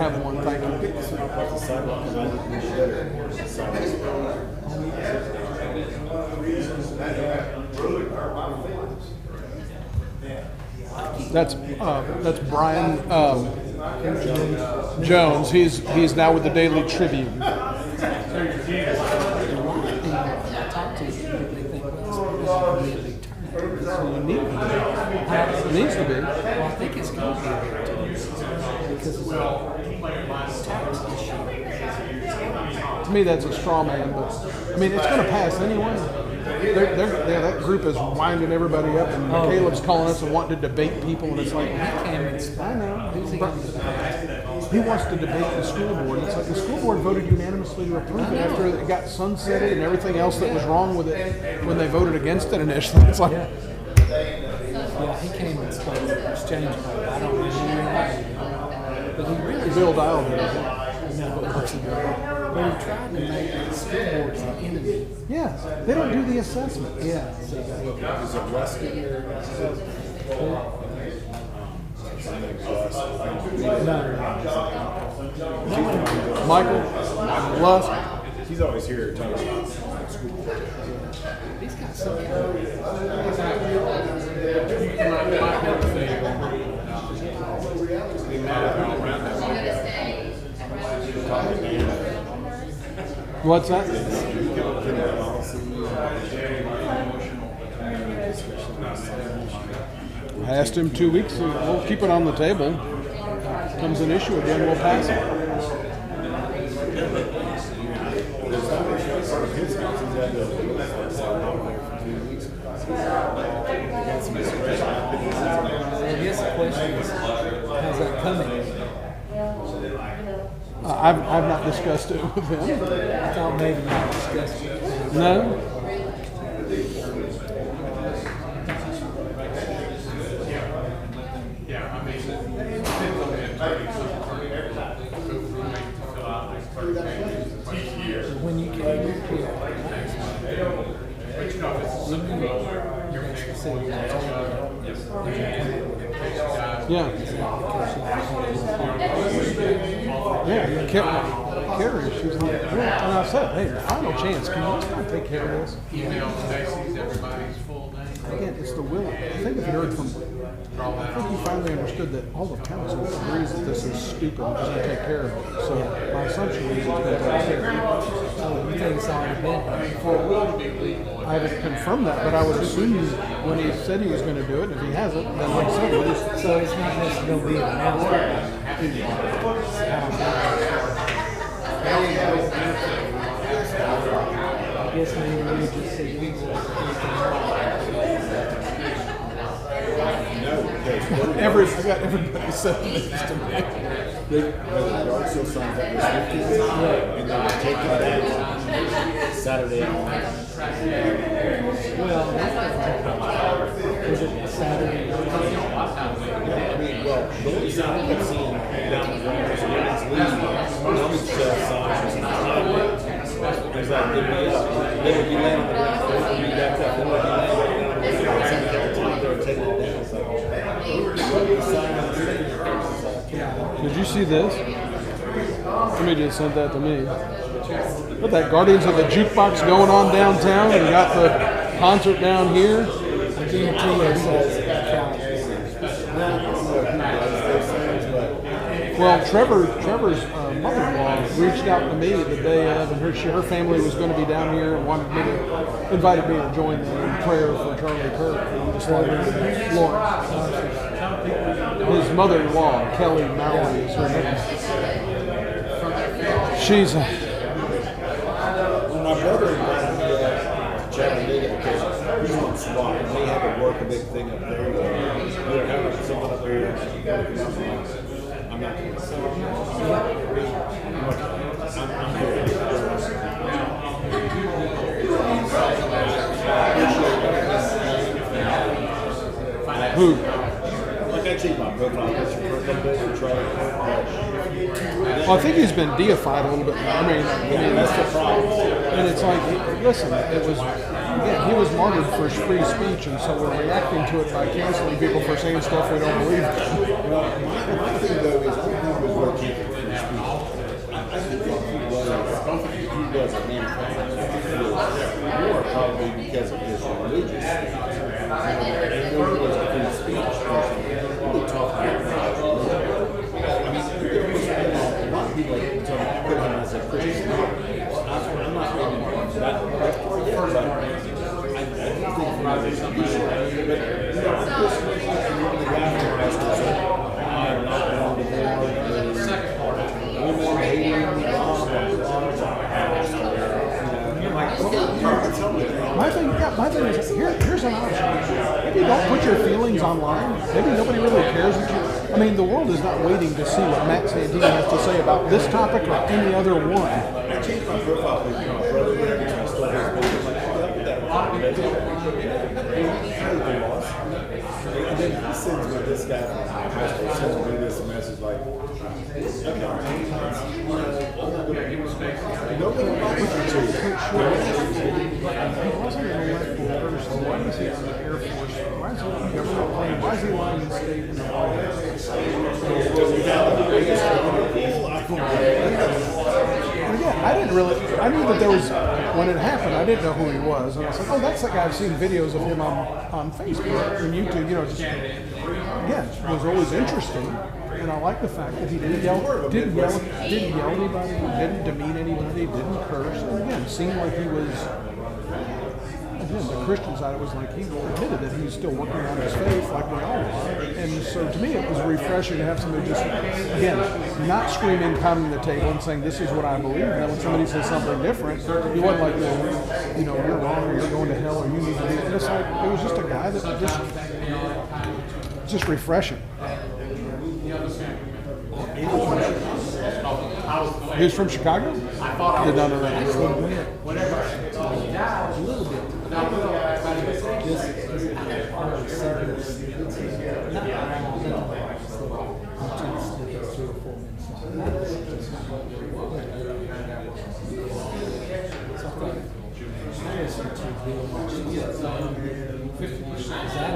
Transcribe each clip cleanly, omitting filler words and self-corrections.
have one, thank you. That's Brian Jones. He's now with the Daily Tribune. I talked to people, they think, well, it's going to be a big turnout. So you need it. It needs to be. Well, I think it's going to be a big turnout because it's a tax issue. To me, that's a straw man, but I mean, it's going to pass anyway. That group is winding everybody up, and Caleb's calling us and wanting to debate people, and it's like, He came and I know. who's he going to debate? He wants to debate the school board. It's like the school board voted unanimously to approve it after it got sunsetted and everything else that was wrong with it when they voted against it initially. It's like, Yeah, he came and spoke at exchange. I don't know who he was, but he really Bill Dial did. no, but he tried to make the school boards an enemy. Yes, they don't do the assessment. Yeah, so Is it Rusty or Michael Lusk. he's always here talking about school. he's got some kind What's that? I asked him 2 weeks ago. We'll keep it on the table. Comes an issue again, we'll pass it. I guess the question is, how's that coming? I've not discussed it with him. I thought maybe you discussed it. No. When you get your PO, Yeah. Yeah. Carrie, she was like, well, and I said, hey, the final chance, can you just take care of this? Again, it's the will. I think if you heard from, I think you finally understood that all of council agrees that this is stupid and just to take care of it. So my assumption is it's going to take care of it. oh, you think it's already been? I haven't confirmed that, but I would assume when he said he was going to do it, if he hasn't, then like I said, it is. So it's not necessarily going to be an announcement. I guess maybe we just say we will. Everybody said this to me. They also signed up this weekend, and they were taking that Saturday morning. Well, is it Saturday? I mean, well, the only sign I kept seeing down the ground was women's league. One of the signs was in the highway. It was like, they would be laying on the ground, they would be back up, they would be laying on the ground. They were taking it down. It's like, Did you see this? Somebody just sent that to me. Got that Guardians of the Jukebox going on downtown, and got the concert down here. I guarantee you it says Well, Trevor's mother-in-law reached out to me the day of, and her family was going to be down here and invited me to join them in prayer for Charlie Kirk. And I'm just like, Lawrence. His mother-in-law, Kelly Mallory, is her name. She's when my brother invited me to Chattanooga because he's on SWAT and they have to work a big thing up there. They're having something up there. I'm not going to say who? Like I checked my profile picture for a couple days and tried it. Well, I think he's been deified a little bit more. I mean, That's the problem. and it's like, listen, it was, again, he was martyred for free speech, and so we're reacting to it by canceling people for saying stuff we don't believe in. Well, my thing though is I don't think it was working for free your feelings online? Maybe nobody really cares what you. I mean, the world is not waiting to see what Matt Santini has to say about this topic or any other one. I changed my profile picture to my brother every time I stole his business. Like, and then he sends me this guy from high school sends me this message like, nobody likes you too. He wasn't an elected person. Why is he on the Air Force? Why is he on the government plane? Why is he lying in state in the I didn't really, I knew that there was, when it happened, I didn't know who he was. And I was like, oh, that's the guy I've seen videos of him on Facebook and YouTube, just, again, it was always interesting. And I like the fact that he didn't yell anybody, didn't demean anybody, didn't curse. And again, seemed like he was, again, the Christian side, it was like he admitted that he was still working on his faith like we all are. And so to me, it was refreshing to have somebody just, again, not screaming, pounding the table and saying, this is what I believe. And then when somebody says something different, he wasn't like, well, you're wrong, or you're going to hell, or you need to be. And it's like, it was just a guy that just refreshing. He was from Chicago? Did not know that. A little bit.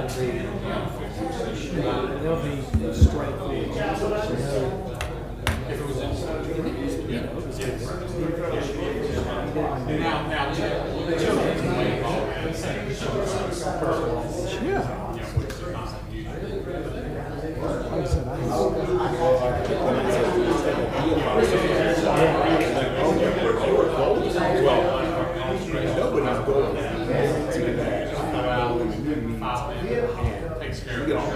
This they'll be straightforward. Yeah. Like I said, nobody's going to that. We get all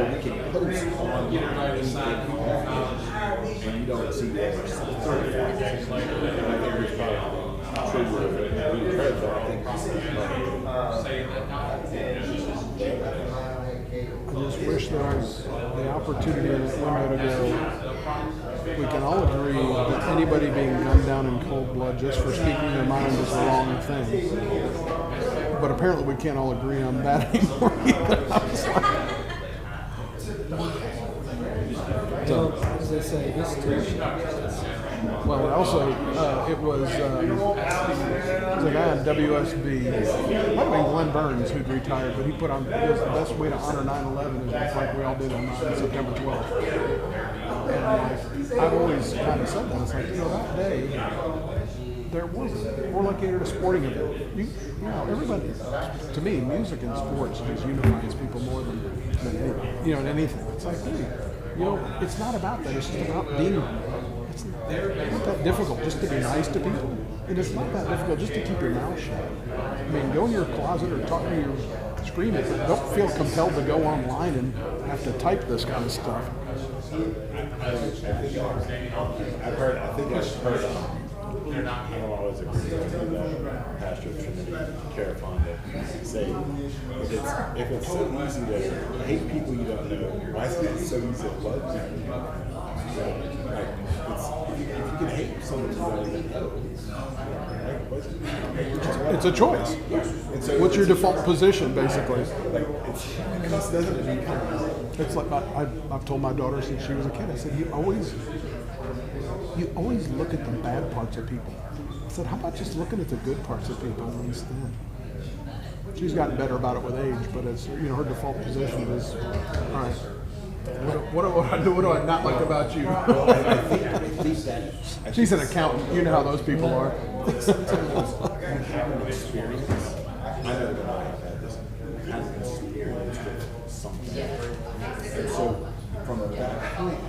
we can post and you don't see that. I just wish there was the opportunity in this window to go. We can all agree that anybody being gunned down in cold blood just for speaking their mind is the wrong thing. But apparently we can't all agree on that anymore either. So, as they say, this too. Well, also, it was a guy on WSB, might have been Glenn Burns, who'd retired, but he put on, it was the best way to honor 9/11 is like we all did on September 12th. And I've always kind of said that. It's like, that day, there wasn't. We're like at a sporting event. Everybody, to me, music and sports just unifies people more than anything. It's like, hey, it's not about that. It's just about being. It's not that difficult just to be nice to people. And it's not that difficult just to keep your mouth shut. I mean, go in your closet or talk to your screen. Don't feel compelled to go online and have to type this kind of stuff. I don't always agree with Pastor Trinity Carafon to say if it's so easy to hate people you don't know, why is it so easy to love people? If you can hate someone you don't even know, it's a choice. So what's your default position, basically? It's like I've told my daughter since she was a kid. I said, you always look at the bad parts of people. I said, how about just looking at the good parts of people instead? She's gotten better about it with age, but it's her default position is, all right. What do I not like about you? She's an accountant. You know how those people are. Sometimes you have an experience. I know that I have had this. I have an experience with something. And so from that point,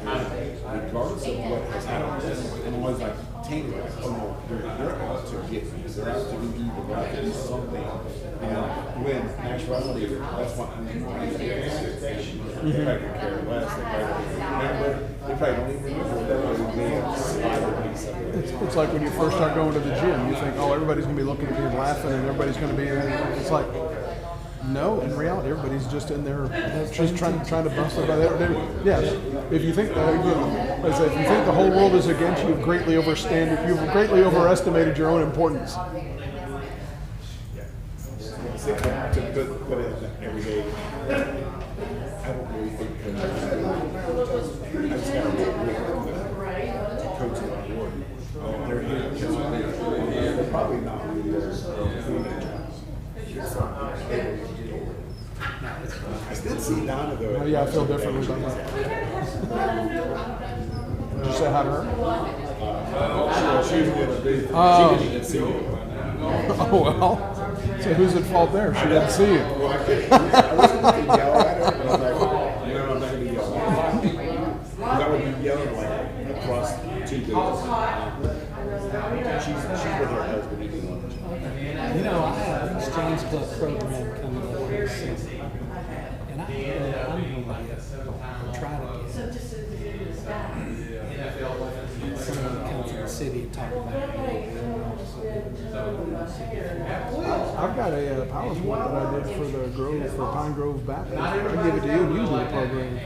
regardless of what has happened, I'm always like tainted. Like, oh no, they're out to get me. They're out to do evil. They're out to do something. When in actuality, that's what I'm doing. They probably don't care less. They probably don't even remember that it's like when you first start going to the gym, you think, oh, everybody's going to be looking at me and laughing, and everybody's going to be. It's like No, in reality, everybody's just in there, just trying to bust it by the Yes, if you think if you think the whole world is against you, you've greatly overestimated your own importance. To put it every day, I don't really think I just got to coach my board. They're here because they're probably not really there. I still see Donna though. Oh, yeah, I feel differently about that. Did you say hi to her? She was with she didn't even see you. Oh, well. So who's at fault there? She didn't see you. Well, I wasn't going to yell at her, but I was like, I'm not going to yell at her. Because I would be yelling like across 2 buildings. She's with her husband eating lunch. You know, I have an exchange club program coming up this season. And I'm going to try to get someone to come to the city and talk about it. I've got a PowerPoint that I did for the Pine Grove Baptist. I'll give it to you and you do the program.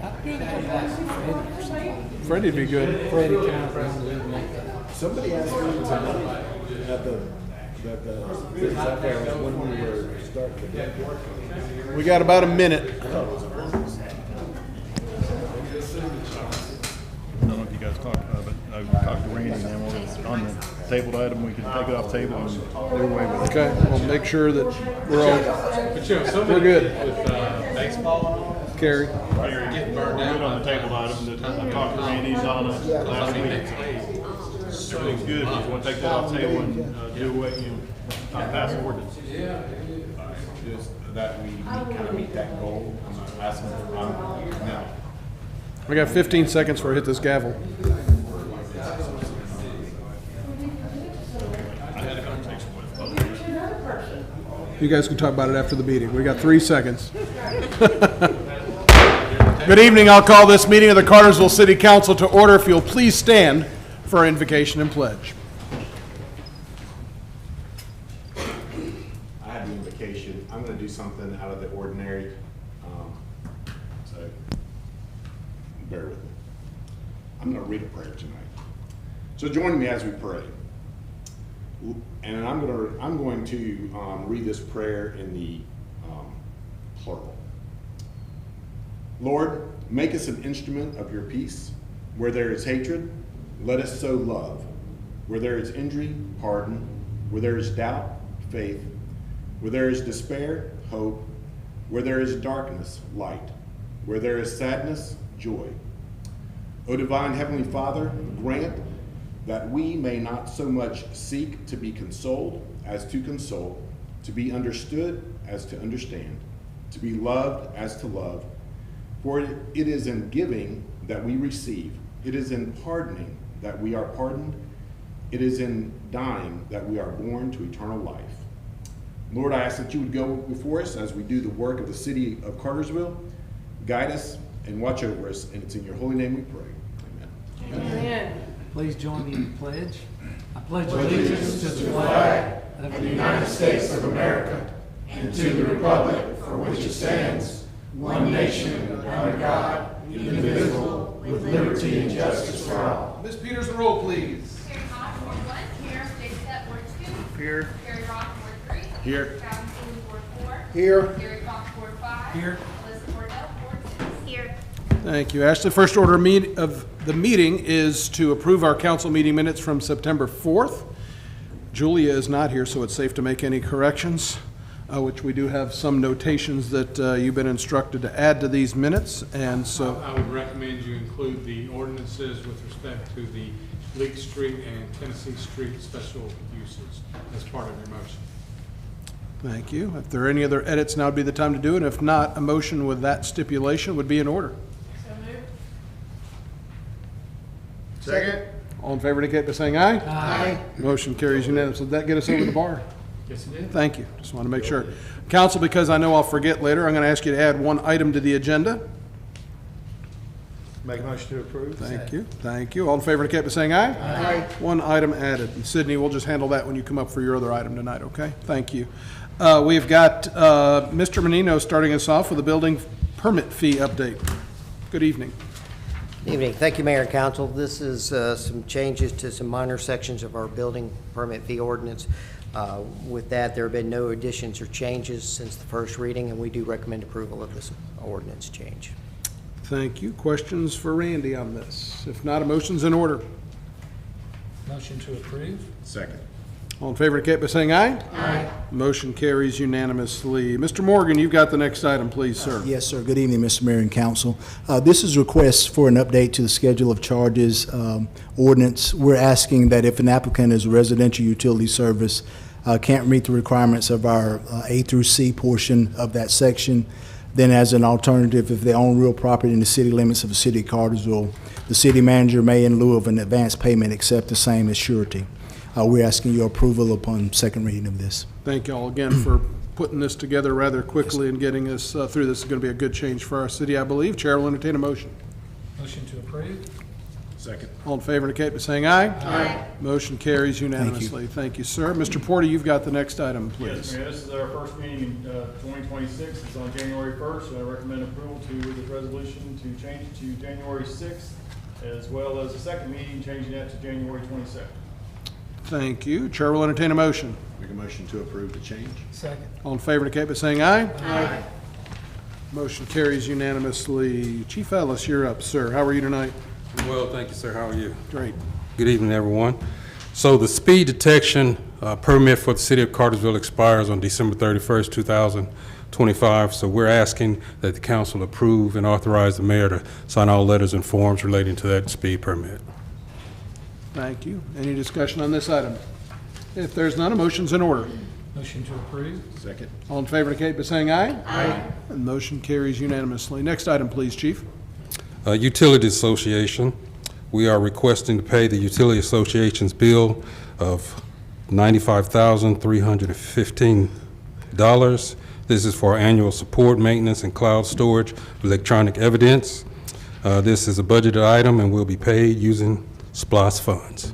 I'd do that with like Freddie or something. Freddie'd be good. Freddie kind of around the league like that. Somebody asked me tonight at the business out there when we were starting the work. We got about a minute. I thought it was a business. I don't know if you guys talked about it, but I talked to Randy and then on the tabled item, we can take it off the table and do away with it. Okay, we'll make sure that we're all, we're good. With baseball and all, Carrie. you're getting burned Good out. on the table item, that I talked to Randy's on it last week. Everything's good, you just want to take that off the table and do away, not pass the ordinance. Just that we kind of meet that goal. I'm not asking for now. I got 15 seconds before I hit this gavel. I had a conversation with public. You guys can talk about it after the meeting. We got 3 seconds. Good evening. I'll call this meeting of the Cartersville City Council to order. If you'll please stand for our invocation and pledge. I have the invocation. I'm going to do something out of the ordinary. So bear with me. I'm going to read a prayer tonight. So join me as we pray. And I'm going to read this prayer in the plural. Lord, make us an instrument of your peace. Where there is hatred, let us sow love. Where there is injury, pardon. Where there is doubt, faith. Where there is despair, hope. Where there is darkness, light. Where there is sadness, joy. O divine Heavenly Father, grant that we may not so much seek to be consoled as to console, to be understood as to understand, to be loved as to love. For it is in giving that we receive. It is in pardoning that we are pardoned. It is in dying that we are born to eternal life. Lord, I ask that you would go before us as we do the work of the city of Cartersville. Guide us and watch over us, and it's in your holy name we pray. Amen. Amen. Please join me in the pledge. I pledge Allegiance to the flag of the United States of America and to the republic for which it stands, one nation under God, indivisible, with liberty and justice for all. Ms. Peters, roll, please. Carrie Hodge, Ward 1. Here. Jake Step, Ward 2. Here. Carrie Rock, Ward 3. Here. Calvin Cooley, Ward 4. Here. Gary Fox, Ward 5. Here. Elizabeth Wardell, Ward 6. Here. Thank you, Ashley. First order of the meeting is to approve our council meeting minutes from September 4th. Julia is not here, so it's safe to make any corrections, which we do have some notations that you've been instructed to add to these minutes, and so. I would recommend you include the ordinances with respect to the Leake Street and Tennessee Street special uses as part of your motion. Thank you. If there are any other edits, now would be the time to do it. If not, a motion with that stipulation would be in order. So moved. Second. All in favor indicate by saying aye. Aye. Motion carries unanimously. Did that get us over the bar? Yes, it did. Thank you. Just want to make sure. Council, because I know I'll forget later, I'm going to ask you to add one item to the agenda. Make a motion to approve. Thank you. Thank you. All in favor indicate by saying aye. Aye. One item added. And Sydney, we'll just handle that when you come up for your other item tonight, okay? Thank you. We've got Mr. Menino starting us off with a building permit fee update. Good evening. Evening. Thank you, Mayor and Council. This is some changes to some minor sections of our building permit fee ordinance. With that, there have been no additions or changes since the first reading, and we do recommend approval of this ordinance change. Thank you. Questions for Randy on this? If not, a motion's in order. Motion to approve? Second. All in favor indicate by saying aye. Aye. Motion carries unanimously. Mr. Morgan, you've got the next item, please, sir. Yes, sir. Good evening, Mr. Mayor and Council. This is a request for an update to the schedule of charges ordinance. We're asking that if an applicant is a residential utility service, can't meet the requirements of our A through C portion of that section, then as an alternative, if they own real property in the city limits of the city of Cartersville, the city manager may, in lieu of an advance payment, accept the same as surety. We're asking your approval upon second reading of this. Thank you all again for putting this together rather quickly and getting us through. This is going to be a good change for our city, I believe. Chair will entertain a motion. Motion to approve? Second. All in favor indicate by saying aye. Aye. Motion carries unanimously. Thank you, sir. Mr. Porter, you've got the next item, please. Yes, Mayor, this is our first meeting in 2026. It's on January 1st, so I recommend approval to this resolution to change it to January 6th, as well as the second meeting, changing that to January 22nd. Thank you. Chair will entertain a motion. Make a motion to approve the change. Second. All in favor indicate by saying aye. Aye. Motion carries unanimously. Chief Ellis, you're up, sir. How are you tonight? Well, thank you, sir. How are you? Great. Good evening, everyone. So the speed detection permit for the city of Cartersville expires on December 31st, 2025. So we're asking that the council approve and authorize the mayor to sign all letters and forms relating to that speed permit. Thank you. Any discussion on this item? If there's none, a motion's in order. Motion to approve? Second. All in favor indicate by saying aye. Aye. And motion carries unanimously. Next item, please, Chief. Utility Association. We are requesting to pay the Utility Association's bill of $95,315. This is for annual support, maintenance, and cloud storage of electronic evidence. This is a budgeted item and will be paid using SPLOS funds.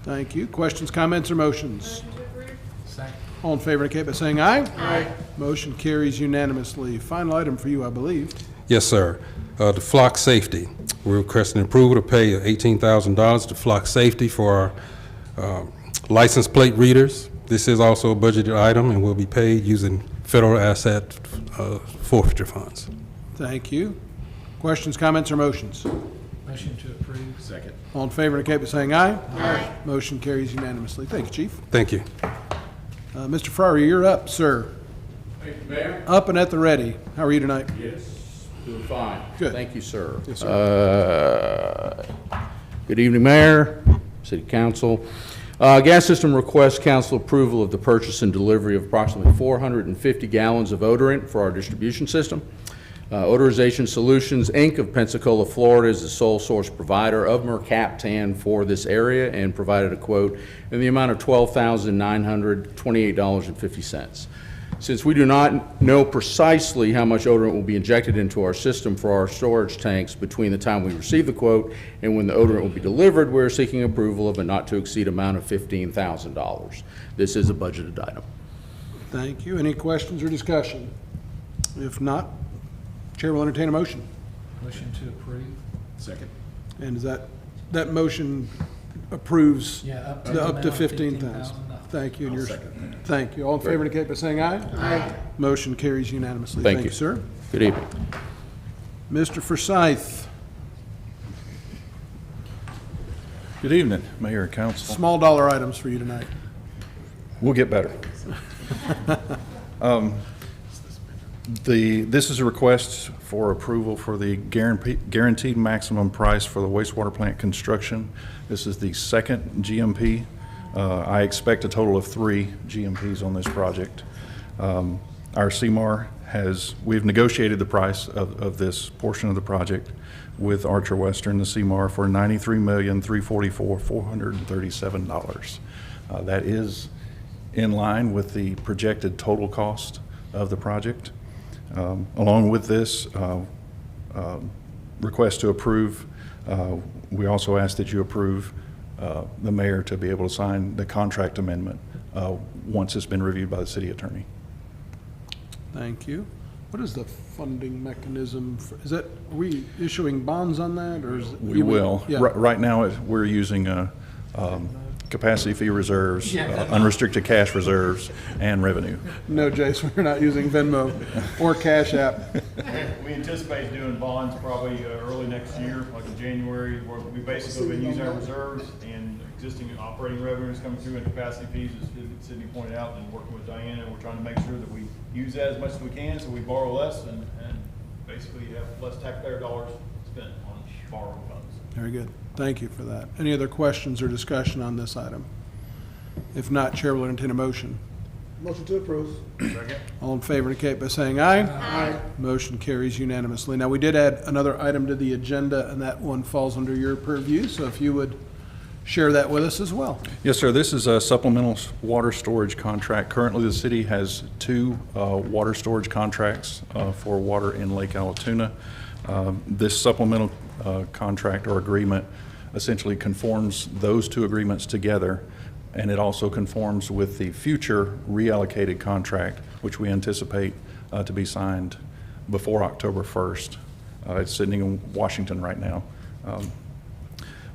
Thank you. Questions, comments, or motions? Motion to approve. Second. All in favor indicate by saying aye. Aye. Motion carries unanimously. Final item for you, I believe. Yes, sir. The flock safety. We're requesting approval to pay $18,000 to flock safety for our license plate readers. This is also a budgeted item and will be paid using federal asset forfeiture funds. Thank you. Questions, comments, or motions? Motion to approve? Second. All in favor indicate by saying aye. Aye. Motion carries unanimously. Thank you, Chief. Thank you. Mr. Fryer, you're up, sir. Thank you, Mayor. Up and at the ready. How are you tonight? Yes, doing fine. Good. Thank you, sir. Yes, sir. Good evening, Mayor, City Council. Gas system requests council approval of the purchase and delivery of approximately 450 gallons of odorant for our distribution system. Odorization Solutions, Inc. of Pensacola, Florida is the sole source provider of mercaptan for this area and provided a quote in the amount of $12,928.50. Since we do not know precisely how much odorant will be injected into our system for our storage tanks between the time we receive the quote and when the odorant will be delivered, we're seeking approval of a not-to-exceed amount of $15,000. This is a budgeted item. Thank you. Any questions or discussion? If not, Chair will entertain a motion. Motion to approve? Second. And is that motion approves Yeah, up to the the up to amount of $15,000? Thank you. And I'll you're, second thank you. All in favor indicate by saying aye. Aye. Motion carries unanimously. Thank you, you. sir. Good evening. Mr. Forsyth, Good evening, Mayor and Council. small dollar items for you tonight. We'll get better. This is a request for approval for the guaranteed maximum price for the wastewater plant construction. This is the second GMP. I expect a total of 3 GMPs on this project. Our CMAR we've negotiated the price of this portion of the project with Archer Western, the CMAR, for $93,344,437. That is in line with the projected total cost of the project. Along with this, request to approve. We also ask that you approve the mayor to be able to sign the contract amendment once it's been reviewed by the city attorney. Thank you. What is the funding mechanism? Is that, are we issuing bonds on that, or is it? We will. Yeah. Right now, we're using capacity fee reserves, unrestricted cash reserves, and revenue. No, Jason, we're not using Venmo or Cash App. We anticipate doing bonds probably early next year, like in January, where we basically been using our reserves and existing operating revenues coming through and capacity fees, as Sydney pointed out, and working with Diana, we're trying to make sure that we use that as much as we can, so we borrow less and basically have less taxpayer dollars spent on borrowing funds. Very good. Thank you for that. Any other questions or discussion on this item? If not, Chair will entertain a motion. Motion to approve. Second. All in favor indicate by saying aye. Aye. Motion carries unanimously. Now, we did add another item to the agenda, and that one falls under your purview, so if you would share that with us as well. Yes, sir. This is a supplemental water storage contract. Currently, the city has 2 water storage contracts for water in Lake Allatoona. This supplemental contract or agreement essentially conforms those 2 agreements together, and it also conforms with the future reallocated contract, which we anticipate to be signed before October 1st. It's sitting in Washington right now.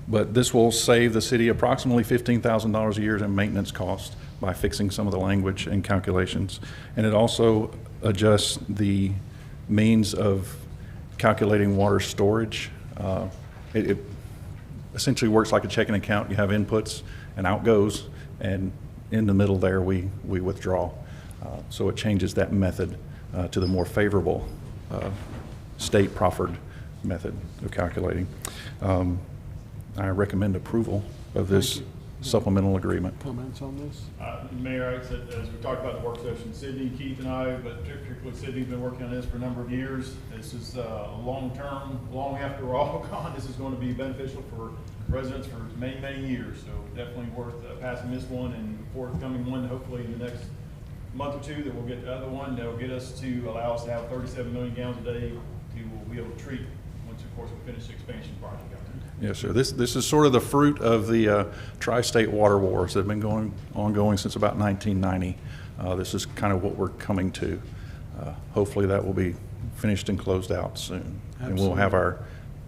But this will save the city approximately $15,000 a year in maintenance costs by fixing some of the language and calculations. And it also adjusts the means of calculating water storage. It essentially works like a checking account. You have inputs and out goes, and in the middle there we withdraw. So it changes that method to the more favorable state proffered method of calculating. I recommend approval of this supplemental agreement. Comments on this? Mayor, I said, as we talked about the work session, Sydney, Keith, and I, but particularly Sydney's been working on this for a number of years. This is long-term, long after we're all gone. This is going to be beneficial for residents for many, many years. So definitely worth passing this one, and forthcoming one, hopefully in the next month or 2, that we'll get the other one that will get us to allow us to have 37 million gallons a day to be able to treat once, of course, we finish the expansion project out there. Yes, sir. This is sort of the fruit of the tri-state water wars that have been ongoing since about 1990. This is kind of what we're coming to. Hopefully that will be finished and closed out soon. Absolutely. And we'll have our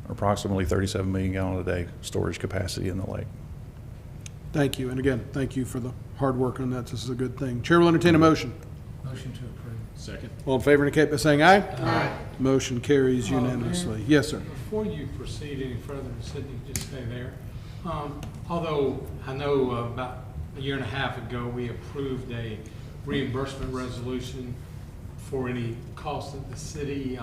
approximately 37 million gallon a day storage capacity in the lake. Thank you. And again, thank you for the hard work on that. This is a good thing. Chair will entertain a motion. Motion to approve. Second. All in favor indicate by saying aye. Aye. Motion carries unanimously. Yes, sir. Before you proceed any further, Sydney, just stay there. Although I know about a year and a half ago, we approved a reimbursement resolution for any costs that the city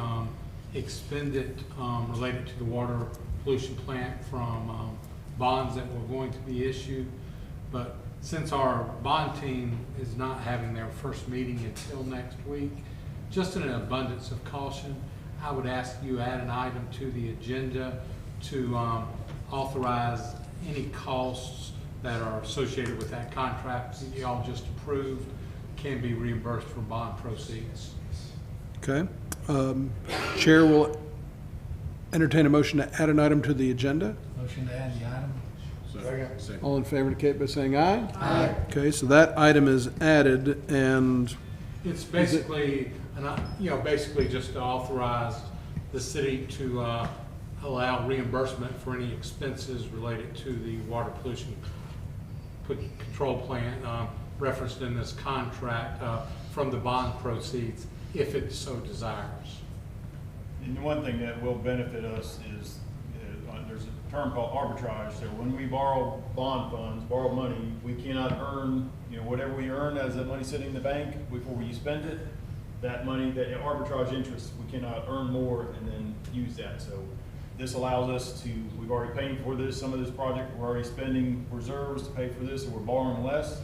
expended related to the water pollution plant from bonds that were going to be issued. But since our bond team is not having their first meeting until next week, just in an abundance of caution, I would ask you add an item to the agenda to authorize any costs that are associated with that contract that you all just approved can be reimbursed from bond proceeds. Okay. Chair will entertain a motion to add an item to the agenda. Motion to add the item. Second. All in favor indicate by saying aye. Aye. Okay, so that item is added, and It's basically, basically just to authorize the city to allow reimbursement for any expenses related to the water pollution control plant referenced in this contract from the bond proceeds, if it so desires. And one thing that will benefit us is there's a term called arbitrage. So when we borrow bond funds, borrow money, we cannot earn, whatever we earn as that money sitting in the bank before you spend it, that money, that arbitrage interest, we cannot earn more and then use that. So this allows us to, we've already paid for this, some of this project, we're already spending reserves to pay for this, and we're borrowing less.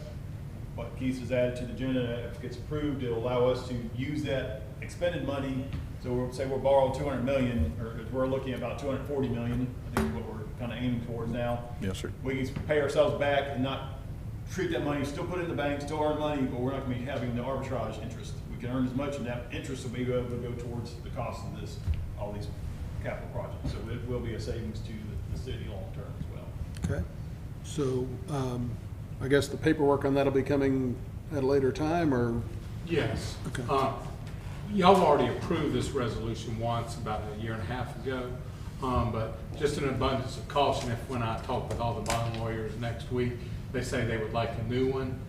What Keith has added to the agenda, if it gets approved, it'll allow us to use that expended money. So we'll say we're borrowing 200 million, or we're looking at about 240 million, I think is what we're kind of aiming towards now. Yes, sir. We can pay ourselves back and not treat that money, still put it in the bank, still earn money, but we're not going to be having the arbitrage interest. We can earn as much, and that interest will be able to go towards the cost of this, all these capital project. So it will be a savings to the city long-term as well. Okay. So I guess the paperwork on that will be coming at a later time, or? Yes. Okay. Y'all already approved this resolution once, about a year and a half ago. But just an abundance of caution, if when I talk with all the bond lawyers next week, they say they would like a new one,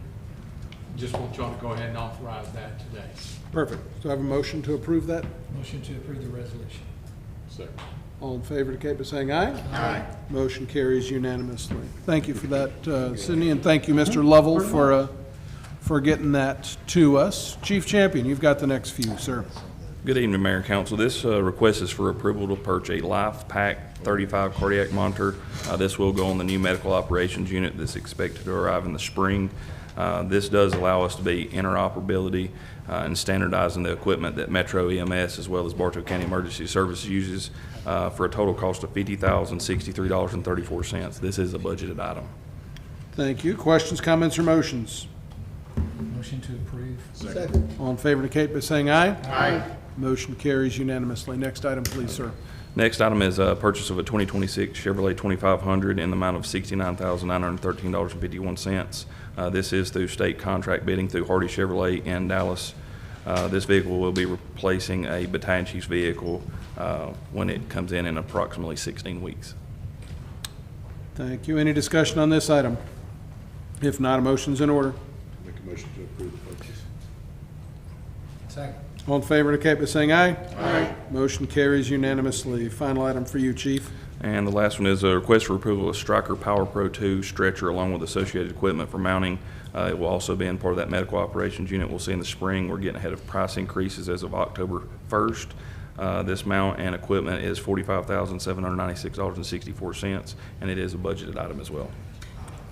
just want y'all to go ahead and authorize that today. Perfect. So I have a motion to approve that. Motion to approve the resolution. Second. All in favor indicate by saying aye. Aye. Motion carries unanimously. Thank you for that, Sydney, and thank you, Mr. Lovell, for getting that to us. Chief Champion, you've got the next few, sir. Good evening, Mayor and Council. This request is for approval to purchase a LifePak 35 cardiac monitor. This will go on the new medical operations unit that's expected to arrive in the spring. This does allow us to be interoperability and standardizing the equipment that Metro EMS as well as Bartow County Emergency Services uses for a total cost of $50,063.34. This is a budgeted item. Thank you. Questions, comments, or motions? Motion to approve. Second. All in favor indicate by saying aye. Aye. Motion carries unanimously. Next item, please, sir. Next item is a purchase of a 2026 Chevrolet 2500 in the amount of $69,913.51. This is through state contract bidding through Hardy Chevrolet in Dallas. This vehicle will be replacing a battalion chief's vehicle when it comes in approximately 16 weeks. Thank you. Any discussion on this item? If not, a motion's in order. Make a motion to approve the purchase. Second. All in favor indicate by saying aye. Aye. Motion carries unanimously. Final item for you, Chief. And the last one is a request for approval of Stryker Power Pro 2 stretcher along with associated equipment for mounting. It will also be in part of that medical operations unit we'll see in the spring. We're getting ahead of price increases as of October 1st. This mount and equipment is $45,796.64, and it is a budgeted item as well.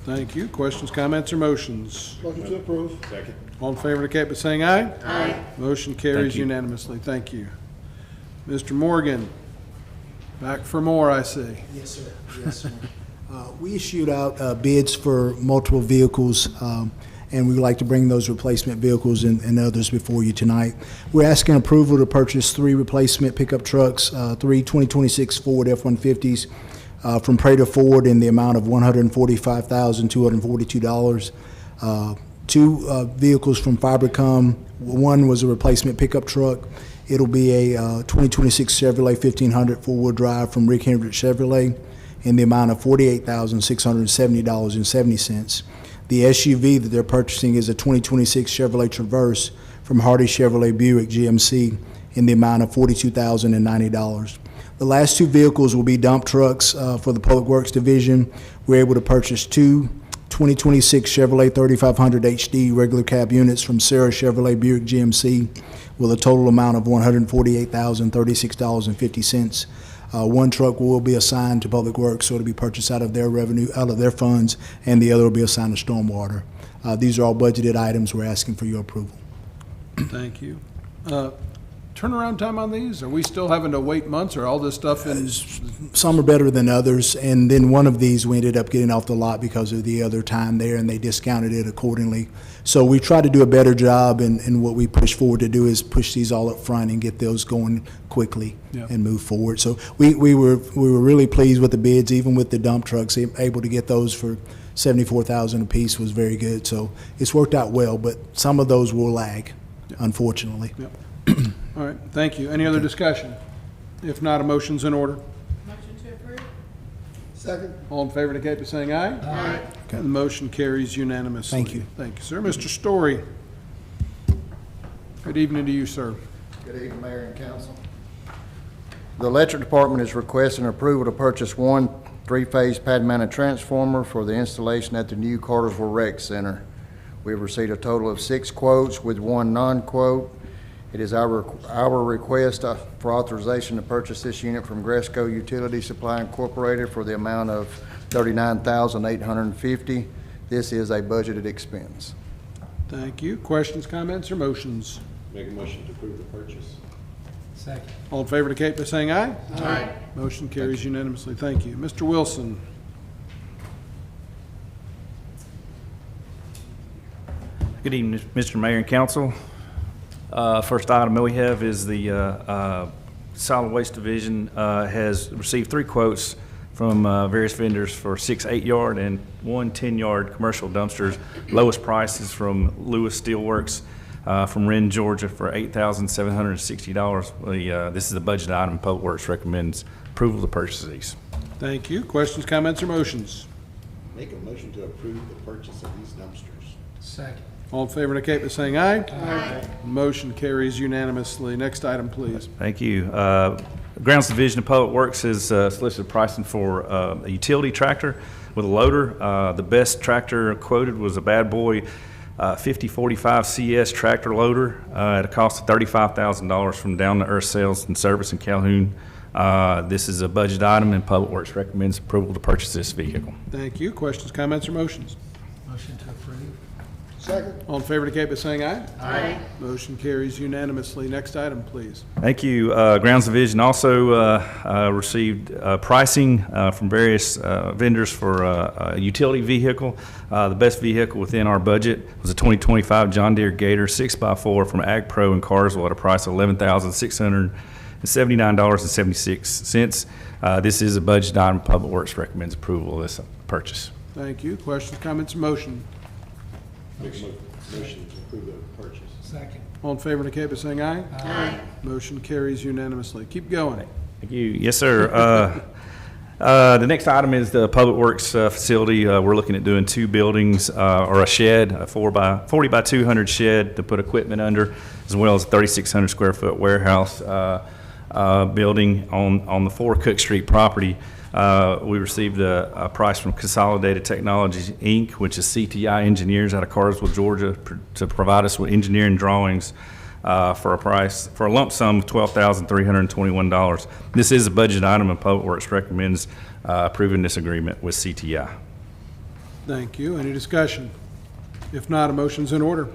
Thank you. Questions, comments, or motions? Motion to approve. Second. All in favor indicate by saying aye. Aye. Motion carries Thank you. unanimously. Thank you. Mr. Morgan, back for more, I see. Yes, sir. Yes, sir. We issued out bids for multiple vehicles, and we'd like to bring those replacement vehicles and others before you tonight. We're asking approval to purchase 3 replacement pickup trucks, 3 2026 Ford F-150s from Prater Ford in the amount of $145,242. 2 vehicles from Fibercom. One was a replacement pickup truck. It'll be a 2026 Chevrolet 1500 four-wheel drive from Rick Hendrick Chevrolet in the amount of $48,670.70. The SUV that they're purchasing is a 2026 Chevrolet Traverse from Hardy Chevrolet Buick GMC in the amount of $42,090. The last 2 vehicles will be dump trucks for the Public Works Division. We're able to purchase 2 2026 Chevrolet 3500 HD regular cab units from Sarah Chevrolet Buick GMC with a total amount of $148,036.50. One truck will be assigned to Public Works, so it'll be purchased out of their revenue, out of their funds, and the other will be assigned to Stormwater. These are all budgeted items. We're asking for your approval. Thank you. Turnaround time on these? Are we still having to wait months, or all this stuff is? Some are better than others, and then one of these we ended up getting off the lot because of the other time there, and they discounted it accordingly. So we try to do a better job, and what we push forward to do is push these all up front and get those going quickly and move forward. So we were really pleased with the bids, even with the dump trucks. Able to get those for $74,000 a piece was very good. So it's worked out well, but some of those will lag, unfortunately. Yep. All right, thank you. Any other discussion? If not, a motion's in order. Motion to approve? Second. All in favor indicate by saying aye. Aye. Okay. The motion carries unanimously. Thank you. Thank you, sir. Mr. Story. Good evening to you, sir. Good evening, Mayor and Council. The Electric Department is requesting approval to purchase 1 3-phase pad-mounted transformer for the installation at the new Cartersville Rec Center. We've received a total of 6 quotes with 1 non-quote. It is our request for authorization to purchase this unit from Gresco Utility Supply Incorporated for the amount of $39,850. This is a budgeted expense. Thank you. Questions, comments, or motions? Make a motion to approve the purchase. Second. All in favor indicate by saying aye. Aye. Motion carries unanimously. Thank you. Mr. Wilson. Good evening, Mr. Mayor and Council. First item that we have is the Solid Waste Division has received 3 quotes from various vendors for 6 8-yard and 1 10-yard commercial dumpsters. Lowest price is from Lewis Steelworks from Wren, Georgia for $8,760. This is a budget item. Public Works recommends approval to purchase these. Thank you. Questions, comments, or motions? Make a motion to approve the purchase of these dumpsters. Second. All in favor indicate by saying aye. Aye. Motion carries unanimously. Next item, please. Thank you. Grounds Division of Public Works has solicited pricing for a utility tractor with a loader. The best tractor quoted was a Bad Boy 5045 CS tractor loader at a cost of $35,000 from Down to Earth Sales and Service in Calhoun. This is a budget item, and Public Works recommends approval to purchase this vehicle. Thank you. Questions, comments, or motions? Motion to approve. Second. All in favor indicate by saying aye. Aye. Motion carries unanimously. Next item, please. Thank you. Grounds Division also received pricing from various vendors for a utility vehicle. The best vehicle within our budget was a 2025 John Deere Gator 6x4 from Ag Pro in Cartersville at a price of $11,679.76. This is a budget item. Public Works recommends approval of this purchase. Thank you. Questions, comments, or motion? Make a motion to approve the purchase. Second. All in favor indicate by saying aye. Aye. Motion carries unanimously. Keep going. Thank you. Yes, sir. The next item is the Public Works facility. We're looking at doing 2 buildings or a shed, a 40 by 200 shed to put equipment under, as well as a 3,600 square foot warehouse building on the 4 Cook Street property. We received a price from Consolidated Technologies, Inc., which is CTI Engineers out of Cartersville, Georgia, to provide us with engineering drawings for a lump sum of $12,321. This is a budget item, and Public Works recommends approving this agreement with CTI. Thank you. Any discussion? If not, a motion's in order.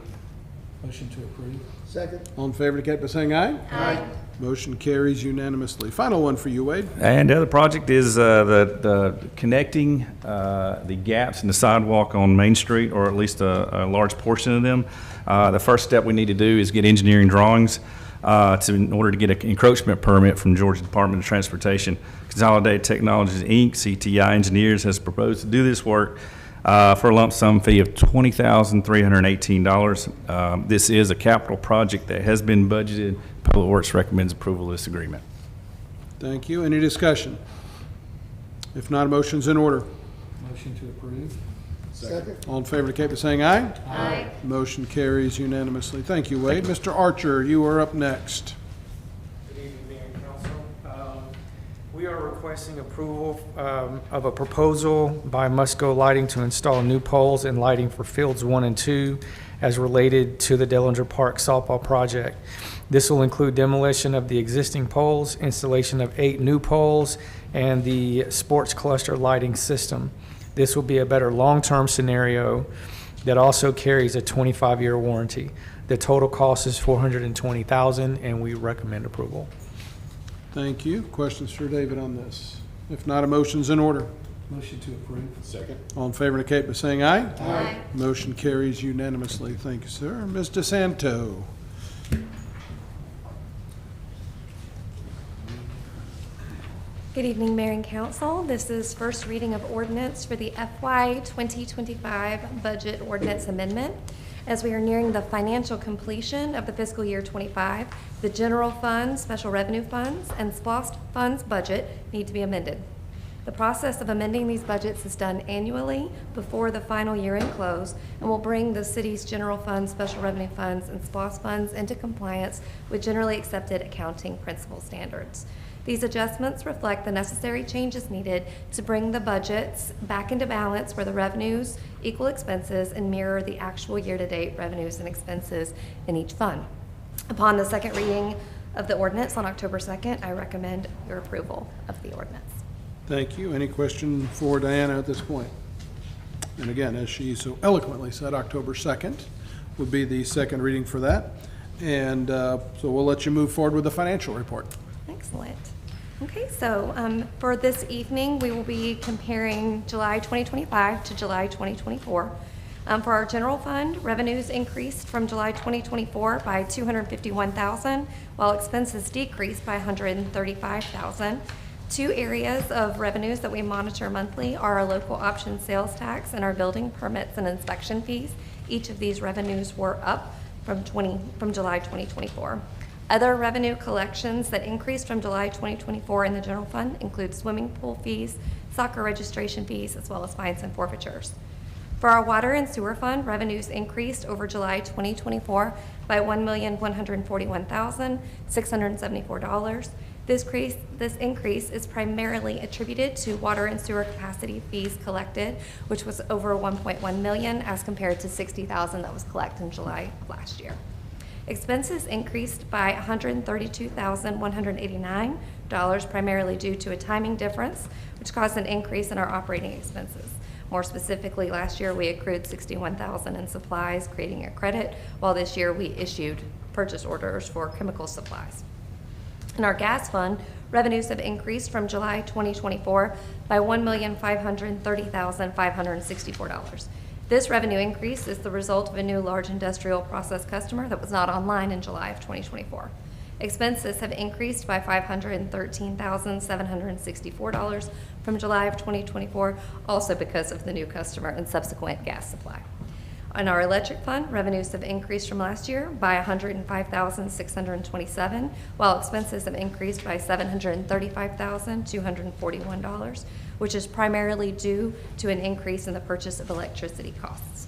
Motion to approve. Second. All in favor indicate by saying aye. Aye. Motion carries unanimously. Final one for you, Wade. And the other project is the connecting the gaps in the sidewalk on Main Street, or at least a large portion of them. The first step we need to do is get engineering drawings in order to get an encroachment permit from Georgia Department of Transportation. Consolidated Technologies, Inc., CTI Engineers, has proposed to do this work for a lump sum fee of $20,318. This is a capital project that has been budgeted. Public Works recommends approval of this agreement. Thank you. Any discussion? If not, a motion's in order. Motion to approve. Second. All in favor indicate by saying aye. Aye. Motion carries unanimously. Thank you, Wade. Mr. Archer, you are up next. Good evening, Mayor and Council. We are requesting approval of a proposal by Musco Lighting to install new poles and lighting for Fields 1 and 2 as related to the Dellinger Park softball project. This will include demolition of the existing poles, installation of 8 new poles, and the sports cluster lighting system. This will be a better long-term scenario that also carries a 25-year warranty. The total cost is $420,000, and we recommend approval. Thank you. Questions for David on this? If not, a motion's in order. Motion to approve. Second. All in favor indicate by saying aye. Aye. Motion carries unanimously. Thank you, sir. Ms. DeSanto. Good evening, Mayor and Council. This is first reading of ordinance for the FY 2025 Budget Ordinance Amendment. As we are nearing the financial completion of the fiscal year 25, the general fund, special revenue funds, and SPOS funds budget need to be amended. The process of amending these budgets is done annually before the final year-end close and will bring the city's general fund, special revenue funds, and SPOS funds into compliance with generally accepted accounting principle standards. These adjustments reflect the necessary changes needed to bring the budgets back into balance where the revenues equal expenses and mirror the actual year-to-date revenues and expenses in each fund. Upon the second reading of the ordinance on October 2nd, I recommend your approval of the ordinance. Thank you. Any question for Diana at this point? And again, as she so eloquently said, October 2nd would be the second reading for that. And so we'll let you move forward with the financial report. Excellent. Okay, so for this evening, we will be comparing July 2025 to July 2024. For our general fund, revenues increased from July 2024 by $251,000, while expenses decreased by $135,000. Two areas of revenues that we monitor monthly are our local option sales tax and our building permits and inspection fees. Each of these revenues were up from July 2024. Other revenue collections that increased from July 2024 in the general fund include swimming pool fees, soccer registration fees, as well as fines and forfeitures. For our water and sewer fund, revenues increased over July 2024 by $1,141,674. This increase is primarily attributed to water and sewer capacity fees collected, which was over $1.1 million as compared to $60,000 that was collected in July of last year. Expenses increased by $132,189, primarily due to a timing difference, which caused an increase in our operating expenses. More specifically, last year we accrued $61,000 in supplies, creating a credit, while this year we issued purchase orders for chemical supplies. In our gas fund, revenues have increased from July 2024 by $1,530,564. This revenue increase is the result of a new large industrial process customer that was not online in July of 2024. Expenses have increased by $513,764 from July of 2024, also because of the new customer and subsequent gas supply. On our electric fund, revenues have increased from last year by $105,627, while expenses have increased by $735,241, which is primarily due to an increase in the purchase of electricity costs.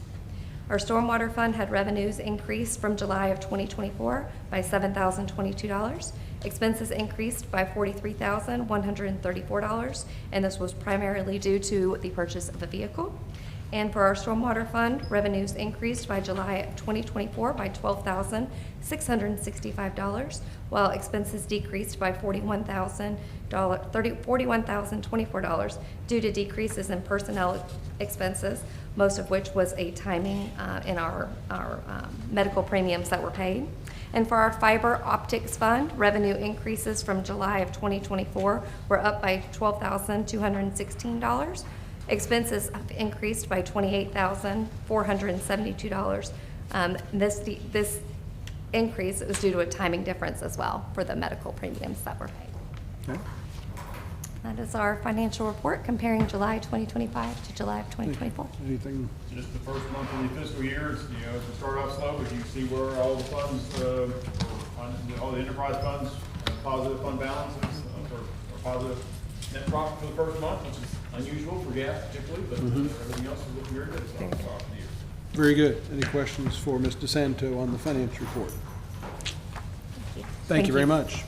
Our stormwater fund had revenues increased from July of 2024 by $7,022. Expenses increased by $43,134, and this was primarily due to the purchase of a vehicle. And for our stormwater fund, revenues increased by July of 2024 by $12,665, while expenses decreased by $41,024 due to decreases in personnel expenses, most of which was a timing in our medical premiums that were paid. And for our fiber optics fund, revenue increases from July of 2024 were up by $12,216. Expenses have increased by $28,472. This increase is due to a timing difference as well for the medical premiums that were paid. Okay. That is our financial report comparing July 2025 to July of 2024. Anything? Just the first month of the fiscal year, it's start off slow, but you see where all the funds, all the enterprise funds, positive fund balances, or positive net profit for the first month, which is unusual for gas particularly, but everything else is looking very good so far for the year. Very good. Any questions for Ms. DeSanto on the finance report? Thank you very much.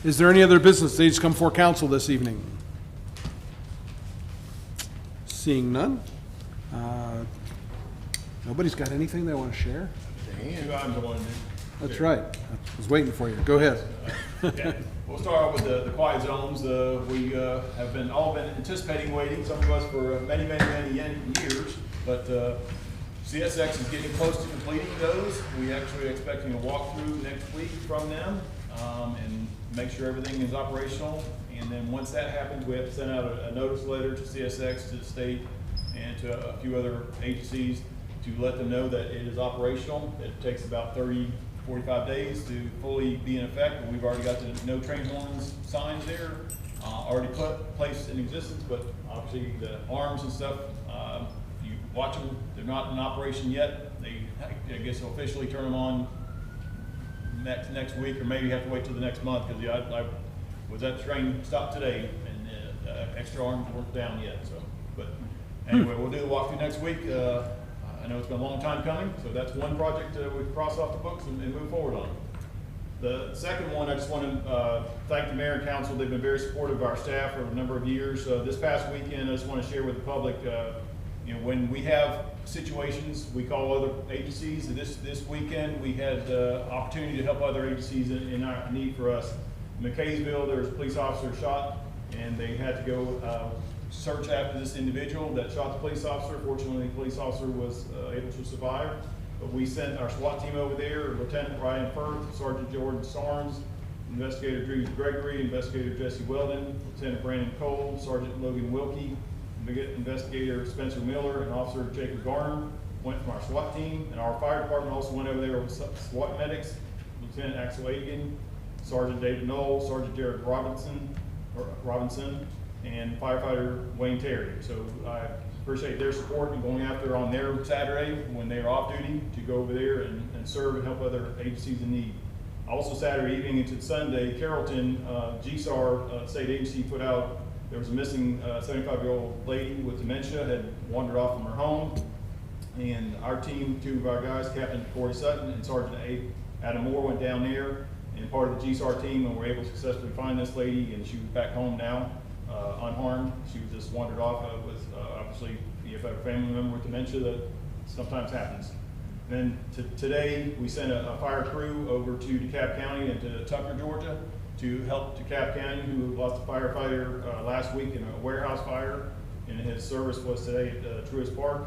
Is there any other business that needs to come before council this evening? Seeing none. Nobody's got anything they want to share? Two items I wanted to do. That's right. I was waiting for you. Go ahead. Okay. We'll start off with the quiet zones. We have all been anticipating waiting, some of us for many years, but CSX is getting close to completing those. We actually are expecting a walkthrough next week from them and make sure everything is operational. And then once that happens, we have to send out a notice letter to CSX, to the state, and to a few other agencies to let them know that it is operational. It takes about 45 days to fully be in effect, but we've already got the no train horns signs there, already placed in existence, but obviously the arms and stuff, you watch them, they're not in operation yet. They, I guess, officially turn them on next week, or maybe you have to wait till the next month, because I was at the train stop today, and extra arms weren't down yet, so, but anyway, we'll do the walkthrough next week. I know it's been a long time coming, so that's one project we cross off the books and move forward on. The second one, I just want to thank the mayor and council. They've been very supportive of our staff for a number of years. This past weekend, I just want to share with the public, when we have situations, we call other agencies. This weekend, we had the opportunity to help other agencies in our need for us. In McKaysville, there was a police officer shot, and they had to go search after this individual that shot the police officer. Fortunately, the police officer was able to survive. But we sent our SWAT team over there, Lieutenant Ryan Firth, Sergeant Jordan Sarnes, Investigator Drew Gregory, Investigator Jesse Weldon, Lieutenant Brandon Cole, Sergeant Logan Wilkie, Investigator Spencer Miller, and Officer Jacob Garner. went from our SWAT team, and our fire department also went over there with SWAT medics, Lieutenant Axel Aiken, Sergeant David Knoll, Sergeant Jared Robinson, and firefighter Wayne Terry. So I appreciate their support in going out there on their Saturday when they're off duty to go over there and serve and help other agencies in need. Also Saturday evening into Sunday, Carrollton, GSAR state agency put out, there was a missing 75-year-old lady with dementia, had wandered off from her home. And our team, two of our guys, Captain Corey Sutton and Sergeant Adam Moore, went down there and part of the GSAR team, and were able to successfully find this lady, and she was back home now, unharmed. She was just wandered off with, obviously, if you have a family member with dementia, that sometimes happens. Then today, we sent a fire crew over to DeKalb County and to Tucker, Georgia, to help DeKalb County, who lost a firefighter last week in a warehouse fire, and his service was today at Truist Park.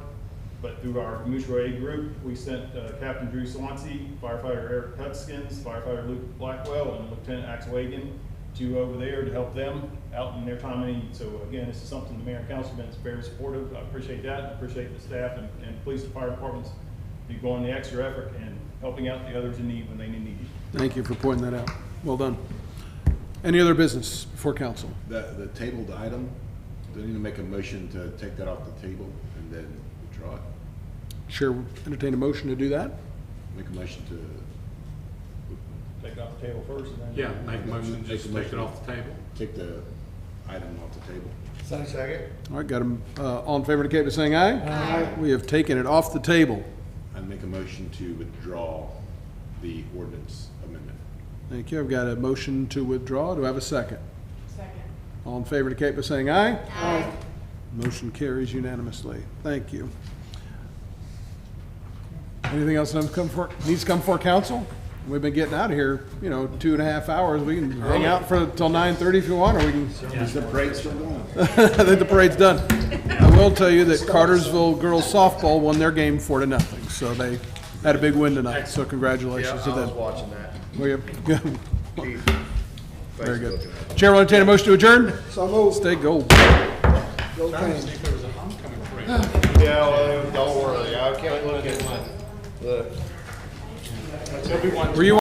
But through our mutual aid group, we sent Captain Drew Swansea, firefighter Eric Hutskins, firefighter Luke Blackwell, and Lieutenant Axel Aiken to over there to help them out in their time of need. So again, this is something the mayor and council have been very supportive. I appreciate that. I appreciate the staff and police and fire departments be going the extra effort and helping out the others in need when they need it. Thank you for pointing that out. Well done. Any other business before council? The tabled item, do you need to make a motion to take that off the table and then withdraw it? Chair, entertain a motion to do that? Make a motion to... Take it off the table first and then... Yeah, make a motion, just take it off the table. Take the item off the table. Second. All right, got them, all in favor indicate by saying aye. Aye. We have taken it off the table. I make a motion to withdraw the ordinance amendment. Thank you. I've got a motion to withdraw. Do I have a second? Second. All in favor indicate by saying aye. Aye. Motion carries unanimously. Thank you. Anything else that needs to come before council? We've been getting out of here, 2.5 hours. We can hang out till 9:30 if you want, or we can. Is the parade still going? I think the parade's done. I will tell you that Cartersville girls softball won their game 4-0, so they had a big win tonight. So congratulations to them. I was watching that. Well, yeah, good. Very good. Chair will entertain a motion to adjourn. So moved. Stay gold. Go Trying to see if there was a homecoming parade. Yeah, well, don't worry. I can't look at my, look. Were you